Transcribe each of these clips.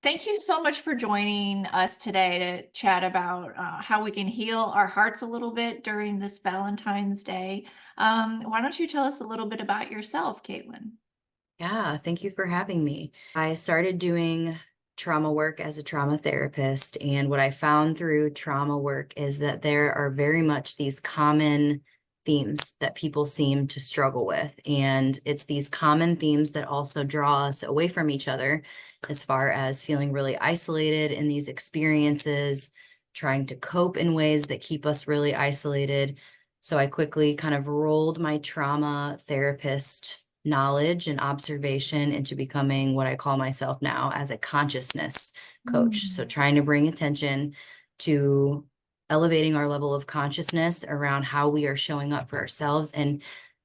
Thank you so much for joining us today to chat about how we can heal our hearts a little bit during this Valentine's Day. Why don't you tell us a little bit about yourself, Caitlin? Yeah, thank you for having me. I started doing trauma work as a trauma therapist, and what I found through trauma work is that there are very much these common themes that people seem to struggle with. And it's these common themes that also draw us away from each other as far as feeling really isolated in these experiences, trying to cope in ways that keep us really isolated. So I quickly kind of rolled my trauma therapist knowledge and observation into becoming what I call myself now as a consciousness coach. So Mm. trying to bring attention to elevating our level of consciousness around how we are showing up for ourselves and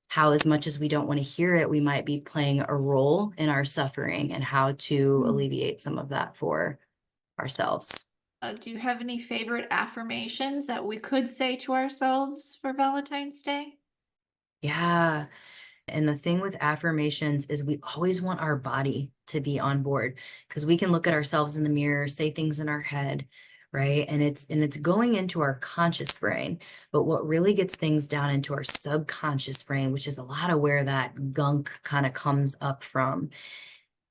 how, as much as we don't want to hear it, we might be playing a role in our suffering and how to Mm. alleviate some of that for ourselves. Do you have any favorite affirmations that we could say to ourselves for Valentine's Day? Yeah. And the thing with affirmations is we always want our body to be on board because we can look at ourselves in the mirror, say things in our head, right? And it's going into our conscious brain. But what really gets things down into our subconscious brain, which is a lot of where that gunk kind of comes up from,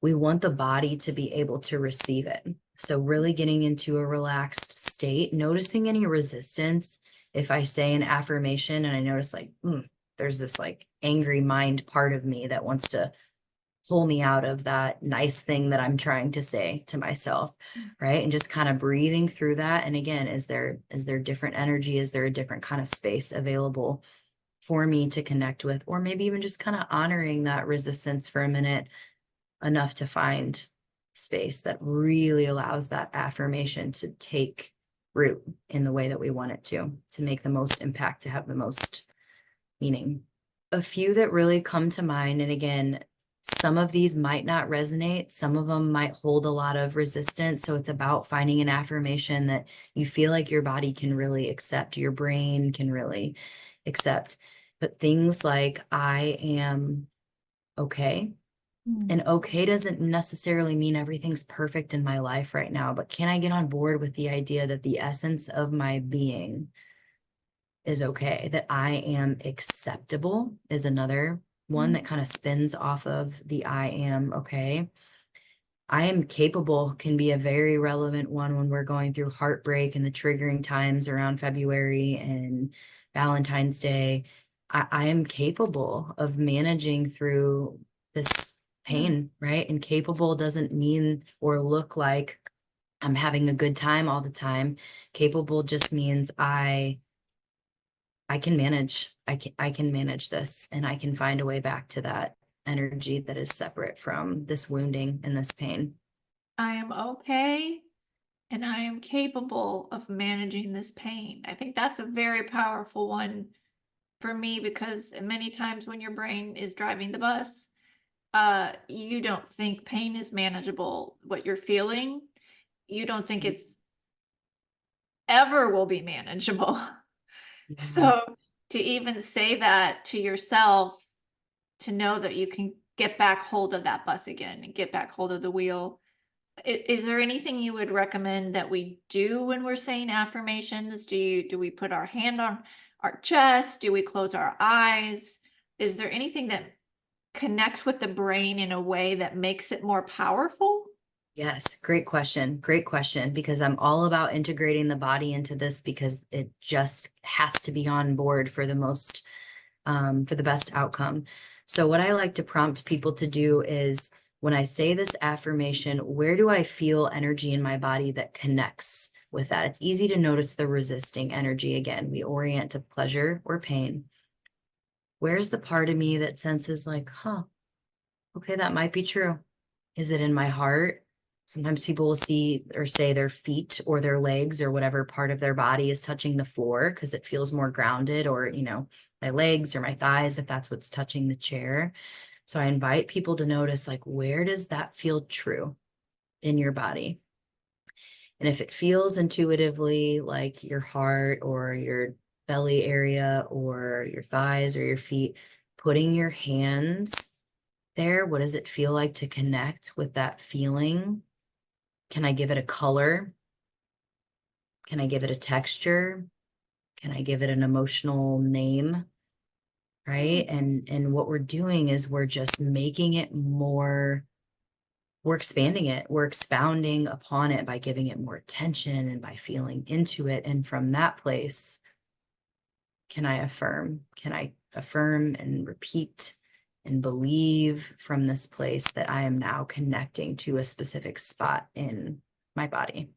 we want the body to be able to receive it. So really getting into a relaxed state, noticing any resistance. If I say an affirmation and I notice like, there's this like angry mind part of me that wants to pull me out of that nice thing that I'm trying to say to myself, right? And just kind of breathing through that. And again, is there different energy? Is there a different kind of space available for me to connect with? Or maybe even just kind of honoring that resistance for a minute enough to find space that really allows that affirmation to take root in the way that we want it to make the most impact, to have the most meaning. A few that really come to mind, and again, some of these might not resonate, some of them might hold a lot of resistance. So it's about finding an affirmation that you feel like your body can really accept, your brain can really accept. But things like, I am okay. Mm. And okay doesn't necessarily mean everything's perfect in my life right now, but can I get on board with the idea that the essence of my being is okay, that I am acceptable is another one that Mm. kind of spins off of the I am okay. I am capable can be a very relevant one when we're going through heartbreak and the triggering times around February and Valentine's Day. I am capable of managing through this Mm. pain, right? And capable doesn't mean or look like I'm having a good time all the time. Capable just means I can manage. I can manage this and I can find a way back to that energy that is separate from this wounding and this pain. I am okay and I am capable of managing this pain. I think that's a very powerful one for me because many times when your brain is driving the bus, you don't think pain is manageable. What you're feeling, you don't think it's ever will be manageable. Yeah. So to even say that to yourself, to know that you can get back hold of that bus again and get back hold of the wheel. Is there anything you would recommend that we do when we're saying affirmations? Do we put our hand on our chest? Do we close our eyes? Is there anything that connects with the brain in a way that makes it more powerful? Yes, great question. Great question. Because I'm all about integrating the body into this because it just has to be on board for the most, for the best outcome. So, what I like to prompt people to do is when I say this affirmation, where do I feel energy in my body that connects with that? It's easy to notice the resisting energy again. We orient to pleasure or pain. Where's the part of me that senses, like, okay, that might be true? Is it in my heart? Sometimes people will see or say their feet or their legs or whatever part of their body is touching the floor because it feels more grounded, or, my legs or my thighs, if that's what's touching the chair. So I invite people to notice, like, where does that feel true in your body? And if it feels intuitively like your heart or your belly area or your thighs or your feet, putting your hands there, what does it feel like to connect with that feeling? Can I give it a color? Can I give it a texture? Can I give it an emotional name? Right. And what we're doing is we're just making it more, we're expanding it, we're expounding upon it by giving it more attention and by feeling into it. And from that place, can I affirm? Can I affirm and repeat and believe from this place that I am now connecting to a specific spot in my body?